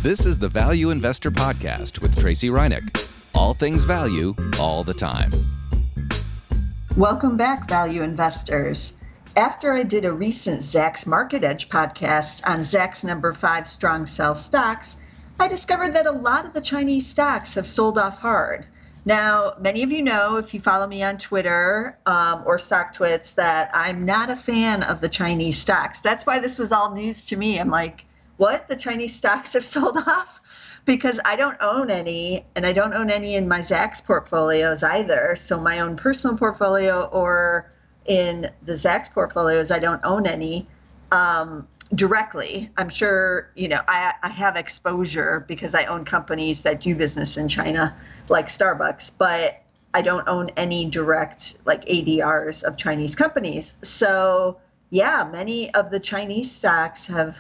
This is the Value Investor Podcast with Tracey Reineck. All things value, all the time. Welcome back, value investors. After I did a recent Zacks Market Edge podcast on Zacks number 5 strong sell stocks, I discovered that a lot of the Chinese stocks have sold off hard. Now, many of you know, if you follow me on Twitter or StockTwits, that I'm not a fan of the Chinese stocks. That's why this was all news to me. I'm like, what? The Chinese stocks have sold off? Because I don't own any, and I don't own any in my Zacks portfolios either. So my own personal portfolio or in the Zacks portfolios, I don't own any directly. I'm sure, I have exposure because I own companies that do business in China, like Starbucks, but I don't own any direct like ADRs of Chinese companies. So yeah, many of the Chinese stocks have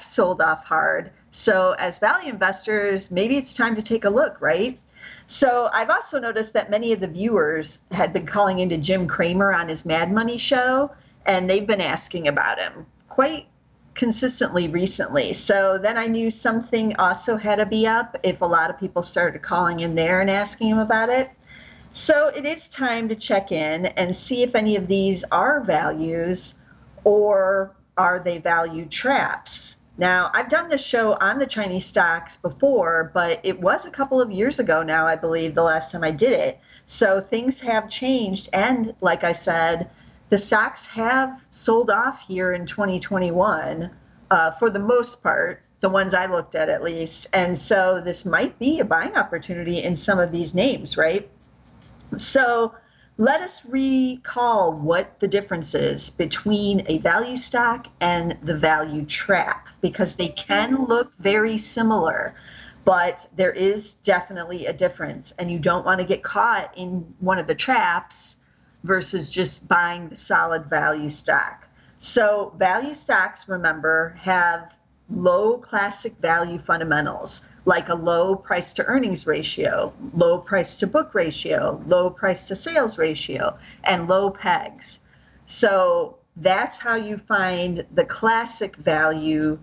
sold off hard. So as value investors, maybe it's time to take a look, right? So I've also noticed that many of the viewers had been calling into Jim Cramer on his Mad Money show, and they've been asking about him quite consistently recently. So then I knew something also had to be up if a lot of people started calling in there and asking him about it. So it is time to check in and see if any of these are values or are they value traps? Now, I've done this show on the Chinese stocks before, but it was a couple of years ago now, I believe, the last time I did it. So things have changed. And like I said, the stocks have sold off here in 2021 for the most part, the ones I looked at least. And so this might be a buying opportunity in some of these names, right? So let us recall what the difference is between a value stock and the value trap, because they can look very similar, but there is definitely a difference, and you don't want to get caught in one of the traps versus just buying the solid value stock. So value stocks, remember, have low classic value fundamentals, like a low price to earnings ratio, low price to book ratio, low price to sales ratio, and low pegs. So that's how you find the classic value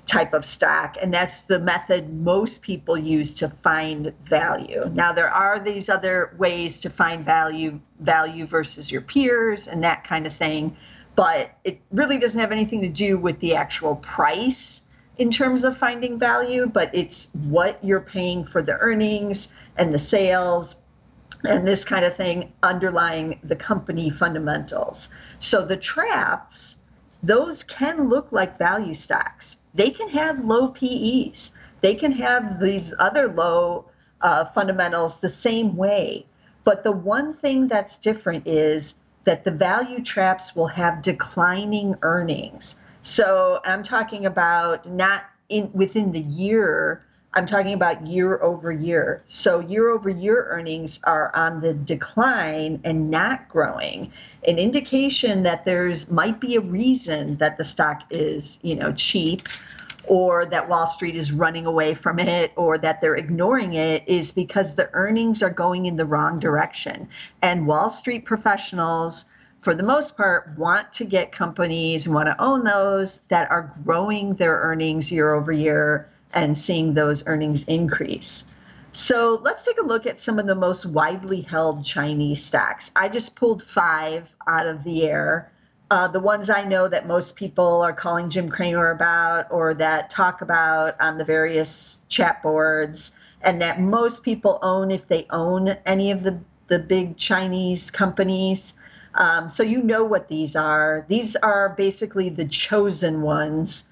type of stock, and that's the method most people use to find value. Now, there are these other ways to find value versus your peers and that kind of thing, but it really doesn't have anything to do with the actual price in terms of finding value, but it's what you're paying for the earnings and the sales and this kind of thing underlying the company fundamentals. So the traps, those can look like value stocks. They can have low PEs. They can have these other low fundamentals the same way. But the one thing that's different is that the value traps will have declining earnings. So I'm talking about not within the year, I'm talking about year over year. So year over year earnings are on the decline and not growing, an indication that might be a reason that the stock is, cheap, or that Wall Street is running away from it, or that they're ignoring it, is because the earnings are going in the wrong direction. And Wall Street professionals, for the most part, want to get companies, want to own those that are growing their earnings year over year and seeing those earnings increase. So let's take a look at some of the most widely held Chinese stocks. I just pulled 5 out of the air. The ones I know that most people are calling Jim Cramer about, or that talk about on the various chat boards, and that most people own if they own any of the big Chinese companies. So you know what these are. These are basically the chosen ones.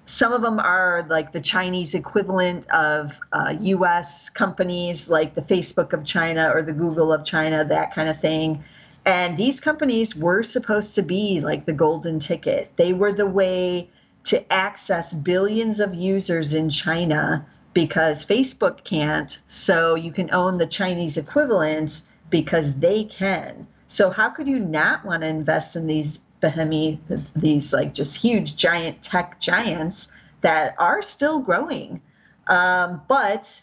Some of them are like the Chinese equivalent of U.S. companies, like the Facebook of China or the Google of China, that kind of thing. And these companies were supposed to be like the golden ticket. They were the way to access billions of users in China because Facebook can't. So you can own the Chinese equivalent because they can. So how could you not want to invest in these these like just huge giant tech giants that are still growing? But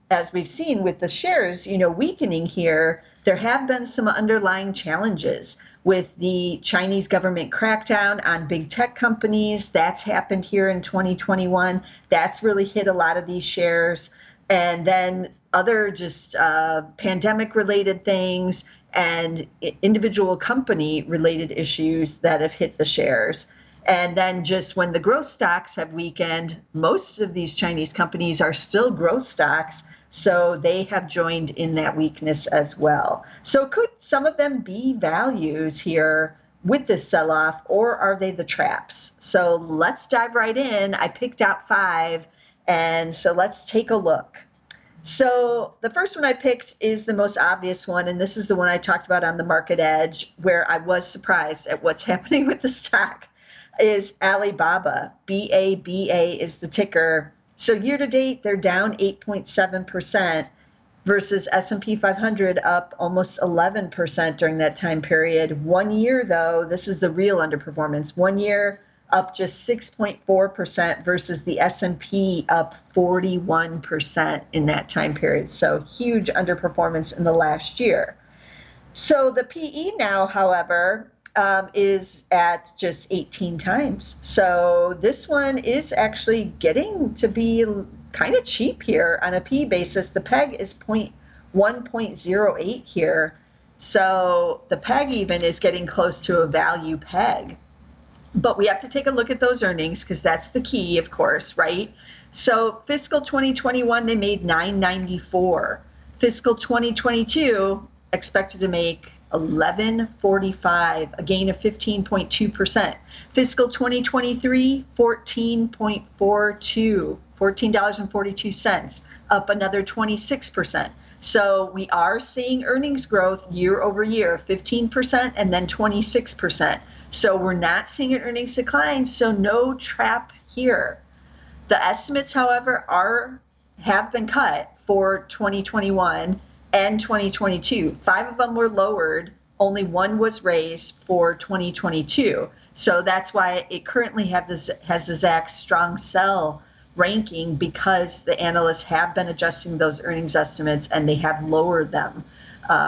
as we've seen with the shares, weakening here, there have been some underlying challenges with the Chinese government crackdown on big tech companies. That's happened here in 2021. That's really hit a lot of these shares. And then other just pandemic related things and individual company related issues that have hit the shares. And then just when the growth stocks have weakened, most of these Chinese companies are still growth stocks. So they have joined in that weakness as well. So could some of them be values here with this sell-off, or are they the traps? So let's dive right in. I picked out 5, and so let's take a look. So the first one I picked is the most obvious one, and this is the one I talked about on the Market Edge, where I was surprised at what's happening with the stock, is Alibaba. BABA is the ticker. So year to date, they're down 8.7% versus S&P 500 up almost 11% during that time period. 1 year, though, this is the real underperformance. 1 year up just 6.4% versus the S&P up 41% in that time period. So huge underperformance in the last year. So the PE now, however, is at just 18 times. So this one is actually getting to be kind of cheap here on a PE basis. The PEG is 1.08 here. So the PEG even is getting close to a value PEG. But we have to take a look at those earnings because that's the key, of course, right? So fiscal 2021, they made $9.94. Fiscal 2022 expected to make $11.45, a gain of 15.2%. Fiscal 2023, $14.42, up another 26%. So we are seeing earnings growth year over year, 15% and then 26%. So we're not seeing an earnings decline, so no trap here. The estimates, however, have been cut for 2021 and 2022. 5 of them were lowered, only 1 was raised for 2022. So that's why it currently has the Zacks strong sell ranking, because the analysts have been adjusting those earnings estimates and they have lowered them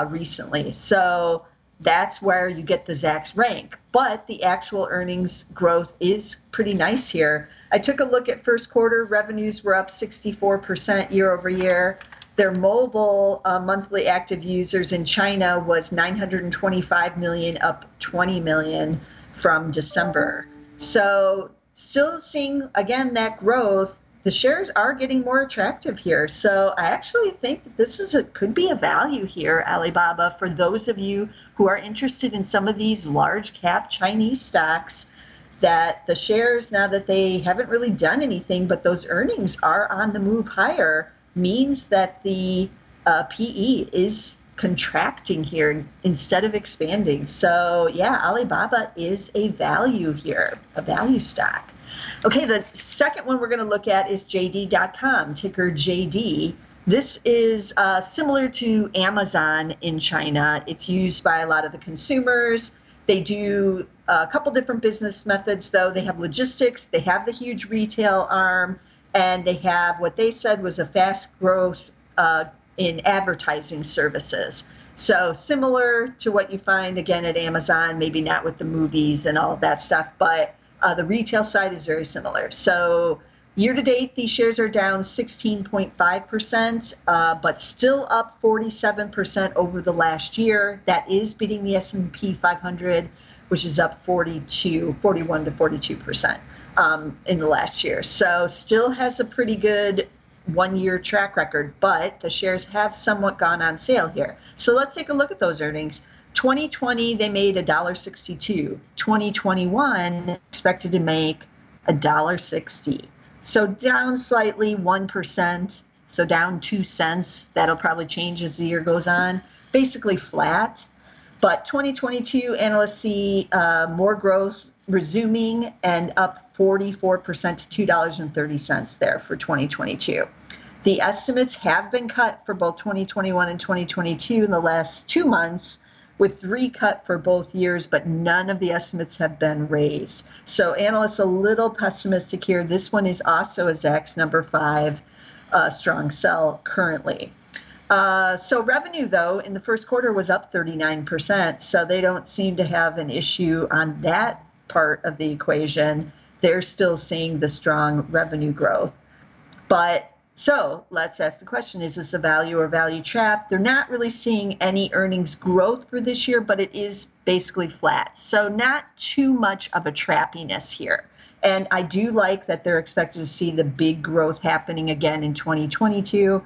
recently. So that's where you get the Zacks rank. But the actual earnings growth is pretty nice here. I took a look at first quarter. Revenues were up 64% year over year. Their mobile monthly active users in China was 925 million, up 20 million from December. So still seeing, again, that growth. The shares are getting more attractive here. So I actually think that this could be a value here, Alibaba, for those of you who are interested in some of these large cap Chinese stocks, that the shares, now that they haven't really done anything, but those earnings are on the move higher, means that the PE is contracting here instead of expanding. So yeah, Alibaba is a value here, a value stock. Okay, the second one we're going to look at is JD.com, ticker JD. This is similar to Amazon in China. It's used by a lot of the consumers. They do a couple different business methods, though. They have logistics, they have the huge retail arm, and they have what they said was a fast growth in advertising services. So similar to what you find, again, at Amazon, maybe not with the movies and all of that stuff, but the retail side is very similar. So year to date, these shares are down 16.5%, but still up 47% over the last year. That is beating the S&P 500, which is up 41 to 42% in the last year. So still has a pretty good 1 year track record, but the shares have somewhat gone on sale here. So let's take a look at those earnings. 2020, they made $1.62. 2021 expected to make $1.60. So down slightly, 1%. So down 2 cents. That'll probably change as the year goes on. Basically flat. But 2022, analysts see more growth resuming and up 44% to $2.30 there for 2022. The estimates have been cut for both 2021 and 2022 in the last 2 months, with 3 cut for both years, but none of the estimates have been raised. So analysts a little pessimistic here. This one is also a Zacks number 5. a strong sell currently. So revenue, though, in the first quarter was up 39%. So they don't seem to have an issue on that part of the equation. They're still seeing the strong revenue growth. But so let's ask the question, is this a value or value trap? They're not really seeing any earnings growth for this year, but it is basically flat. So not too much of a trappiness here. And I do like that they're expected to see the big growth happening again in 2022.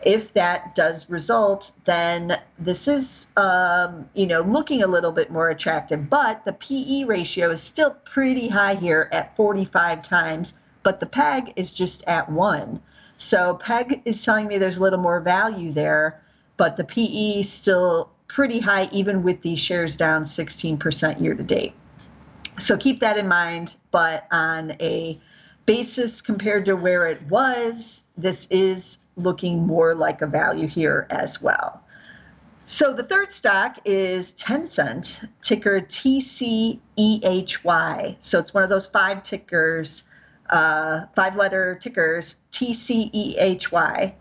If that does result, then this is, looking a little bit more attractive. But the PE ratio is still pretty high here at 45 times, but the PEG is just at 1. So PEG is telling me there's a little more value there, but the PE is still pretty high, even with these shares down 16% year to date. So keep that in mind, but on a basis compared to where it was, this is looking more like a value here as well. So the third stock is Tencent, ticker TCEHY. So it's one of those five letter tickers, TCEHY.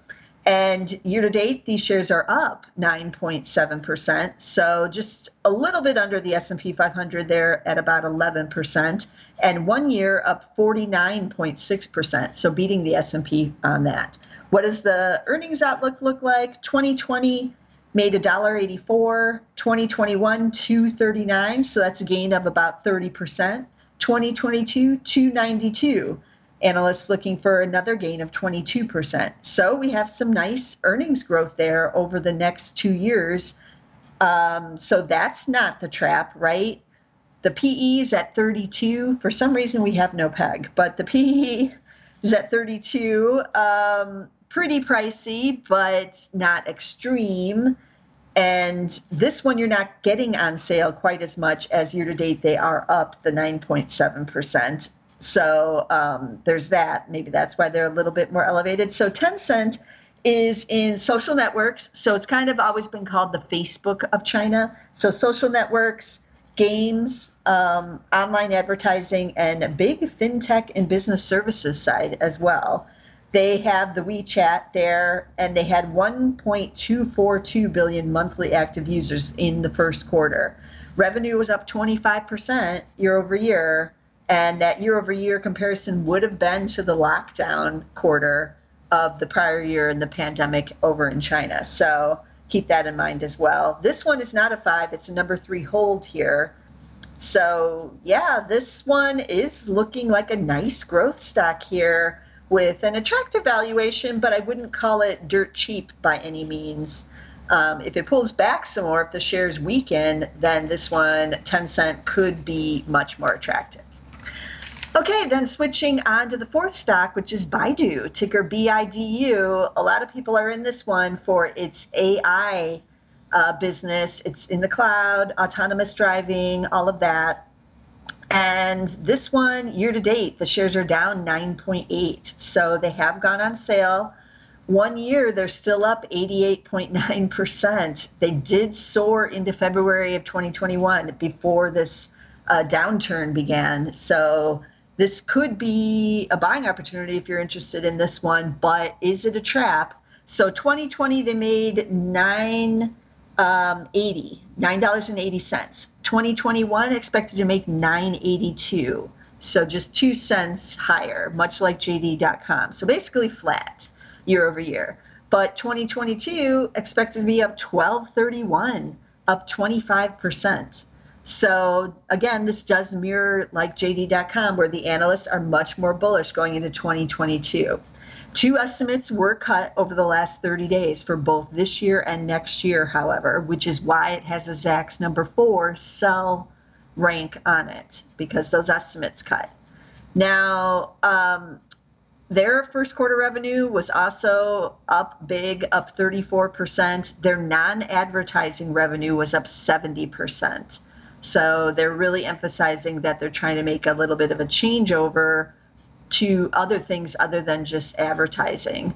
And year to date, these shares are up 9.7%. So just a little bit under the S&P 500 there at about 11%. And 1 year up 49.6%. So beating the S&P on that. What does the earnings outlook look like? 2020 made $1.84. 2021, $2.39. So that's a gain of about 30%. 2022, $2.92. Analysts looking for another gain of 22%. So we have some nice earnings growth there over the next 2 years. So that's not the trap, right? The PE is at 32. For some reason, we have no PEG, but the PE is at 32. Pretty pricey, but not extreme. And this one you're not getting on sale quite as much as year to date. They are up the 9.7%. So there's that. Maybe that's why they're a little bit more elevated. So Tencent is in social networks. So it's kind of always been called the Facebook of China. So social networks, games, online advertising, and a big fintech and business services side as well. They have the WeChat there, and they had 1.242 billion monthly active users in the first quarter. Revenue was up 25% year over year, and that year over year comparison would have been to the lockdown quarter of the prior year in the pandemic over in China. So keep that in mind as well. This one is not a 5, it's a number 3 hold here. So yeah, this one is looking like a nice growth stock here with an attractive valuation, but I wouldn't call it dirt cheap by any means. If it pulls back some more, if the shares weaken, then this one, Tencent, could be much more attractive. Okay, then switching on to the fourth stock, which is Baidu, ticker BIDU. A lot of people are in this one for its AI business. It's in the cloud, autonomous driving, all of that. And this one, year to date, the shares are down 9.8. So they have gone on sale. 1 year, they're still up 88.9%. They did soar into February of 2021 before this downturn began. So this could be a buying opportunity if you're interested in this one, but is it a trap? So 2020, they made $9.80. 2021 expected to make $9.82. So just 2 cents higher, much like JD.com. So basically flat year over year. But 2022 expected to be up $12.31, up 25%. So again, this does mirror like JD.com, where the analysts are much more bullish going into 2022. 2 estimates were cut over the last 30 days for both this year and next year, however, which is why it has a Zacks number 4 sell rank on it, because those estimates cut. Now, their first quarter revenue was also up big, up 34%. Their non-advertising revenue was up 70%. So they're really emphasizing that they're trying to make a little bit of a changeover to other things other than just advertising.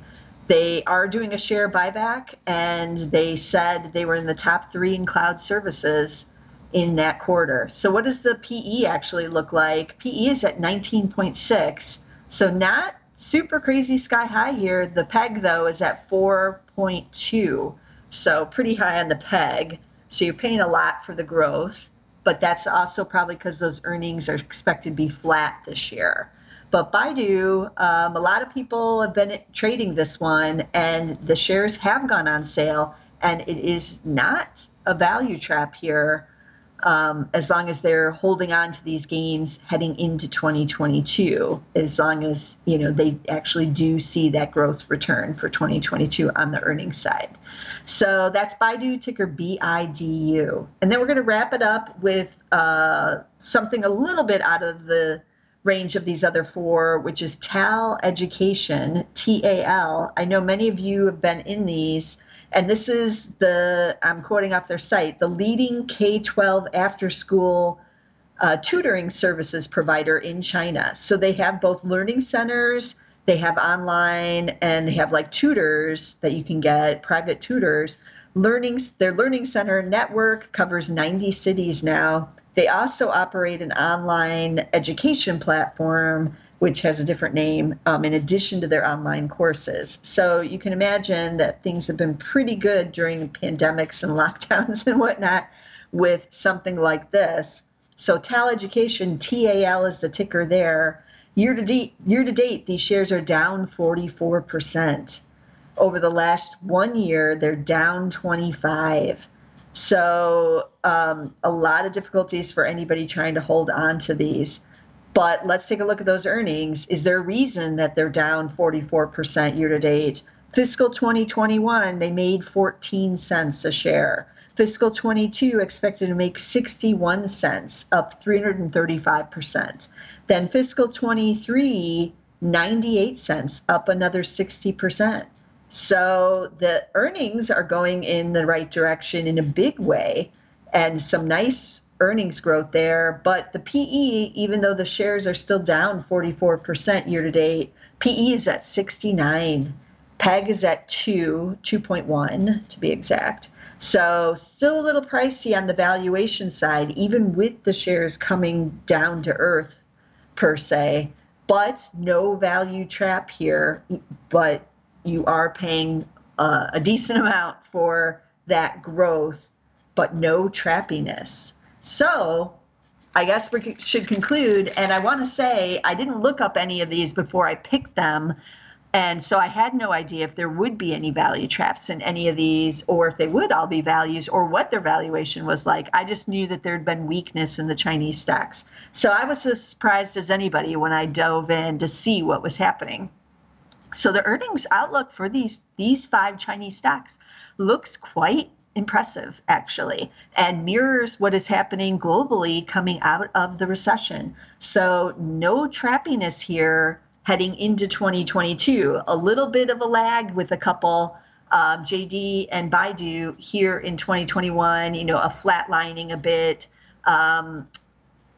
They are doing a share buyback, and they said they were in the top 3 in cloud services in that quarter. So what does the PE actually look like? PE is at 19.6, so not super crazy sky high here. The PEG, though, is at 4.2, so pretty high on the PEG. So you're paying a lot for the growth, but that's also probably because those earnings are expected to be flat this year. But Baidu, a lot of people have been trading this one, and the shares have gone on sale, and it is not a value trap here, as long as they're holding on to these gains heading into 2022, as long as, you know, they actually do see that growth return for 2022 on the earnings side. So that's Baidu, ticker BIDU. And then we're going to wrap it up with something a little bit out of the range of these other four, which is TAL Education, TAL. I know many of you have been in these. And this is I'm quoting off their site, the leading K-12 after-school tutoring services provider in China. So they have both learning centers, they have online, and they have like tutors that you can get, private tutors. Their learning center network covers 90 cities now. They also operate an online education platform, which has a different name, in addition to their online courses. So you can imagine that things have been pretty good during pandemics and lockdowns and whatnot with something like this. So TAL Education, TAL is the ticker there. Year to date, these shares are down 44%. Over the last 1 year, they're down 25%. So a lot of difficulties for anybody trying to hold on to these. But let's take a look at those earnings. Is there a reason that they're down 44% year to date? Fiscal 2021, they made 14 cents a share. Fiscal 22 expected to make 61 cents, up 335%. Then fiscal 23, 98 cents, up another 60%. So the earnings are going in the right direction in a big way, and some nice earnings growth there. But the PE, even though the shares are still down 44% year to date, PE is at 69. PEG is at 2.1 to be exact. So still a little pricey on the valuation side, even with the shares coming down to earth per se, but no value trap here. But you are paying a decent amount for that growth, but no trappiness. So I guess we should conclude. And I want to say I didn't look up any of these before I picked them. And so I had no idea if there would be any value traps in any of these, or if they would all be values, or what their valuation was like. I just knew that there'd been weakness in the Chinese stocks. So I was as surprised as anybody when I dove in to see what was happening. So the earnings outlook for these 5 Chinese stocks looks quite impressive, actually, and mirrors what is happening globally coming out of the recession. So no trappiness here heading into 2022. A little bit of a lag with a couple, JD and Baidu here in 2021, a flatlining a bit.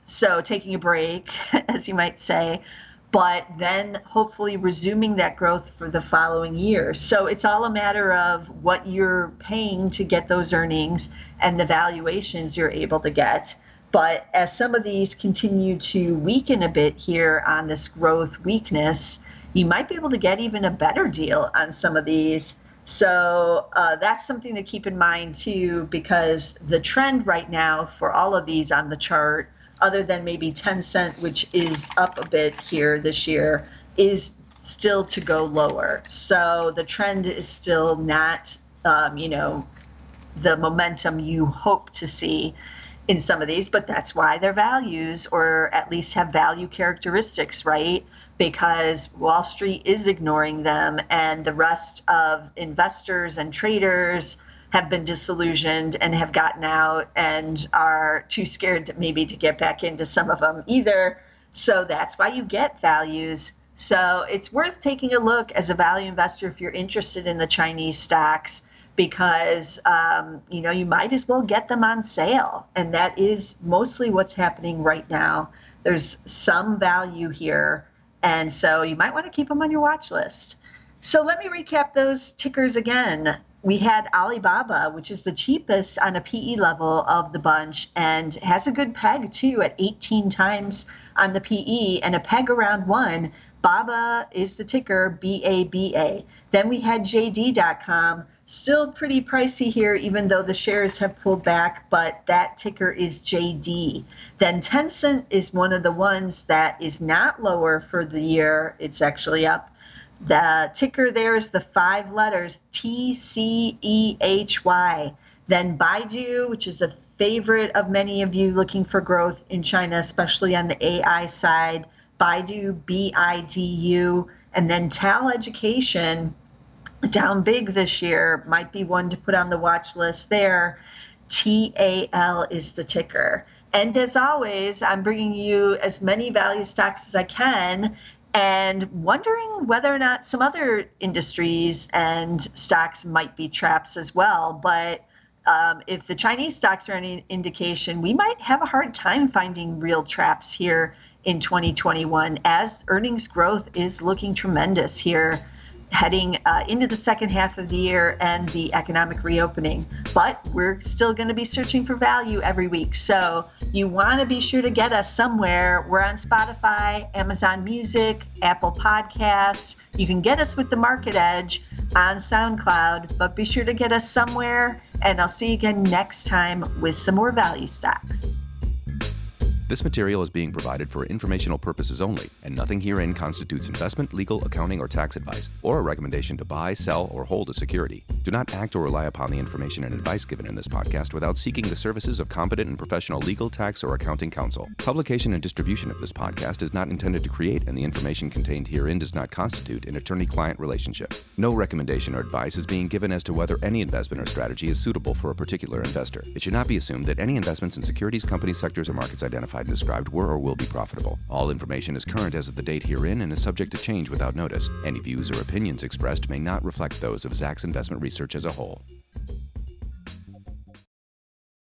So taking a break, as you might say, but then hopefully resuming that growth for the following year. So it's all a matter of what you're paying to get those earnings and the valuations you're able to get. But as some of these continue to weaken a bit here on this growth weakness, you might be able to get even a better deal on some of these. So that's something to keep in mind too, because the trend right now for all of these on the chart, other than maybe Tencent, which is up a bit here this year, is still to go lower. So the trend is still not, the momentum you hope to see in some of these, but that's why they're values, or at least have value characteristics, right? Because Wall Street is ignoring them, and the rest of investors and traders have been disillusioned and have gotten out and are too scared to get back into some of them either. So that's why you get values. So it's worth taking a look as a value investor if you're interested in the Chinese stocks, because you might as well get them on sale. And that is mostly what's happening right now. There's some value here, and so you might want to keep them on your watch list. So let me recap those tickers again. We had Alibaba, which is the cheapest on a PE level of the bunch, and has a good PEG too at 18 times on the PE, and a PEG around 1, BABA is the ticker, BABA. Then we had JD.com, still pretty pricey here, even though the shares have pulled back, but that ticker is JD. Then Tencent is one of the ones that is not lower for the year. It's actually up. The ticker there is the 5 letters, TCEHY. Then Baidu, which is a favorite of many of you looking for growth in China, especially on the AI side, Baidu, BIDU, and then TAL Education, down big this year, might be one to put on the watch list there. TAL is the ticker. And as always, I'm bringing you as many value stocks as I can and wondering whether or not some other industries and stocks might be traps as well. But if the Chinese stocks are any indication, we might have a hard time finding real traps here in 2021 as earnings growth is looking tremendous here heading into the second half of the year and the economic reopening. But we're still going to be searching for value every week. So you want to be sure to get us somewhere. We're on Spotify, Amazon Music, Apple Podcasts. You can get us with the Market Edge on SoundCloud, but be sure to get us somewhere. And I'll see you again next time with some more value stocks. This material is being provided for informational purposes only, and nothing herein constitutes investment, legal, accounting, or tax advice, or a recommendation to buy, sell, or hold a security. Do not act or rely upon the information and advice given in this podcast without seeking the services of competent and professional legal, tax, or accounting counsel. Publication and distribution of this podcast is not intended to create, and the information contained herein does not constitute an attorney-client relationship. No recommendation or advice is being given as to whether any investment or strategy is suitable for a particular investor. It should not be assumed that any investments in securities, companies, sectors, or markets identified and described were or will be profitable. All information is current as of the date herein and is subject to change without notice. Any views or opinions expressed may not reflect those of Zacks Investment Research as a whole.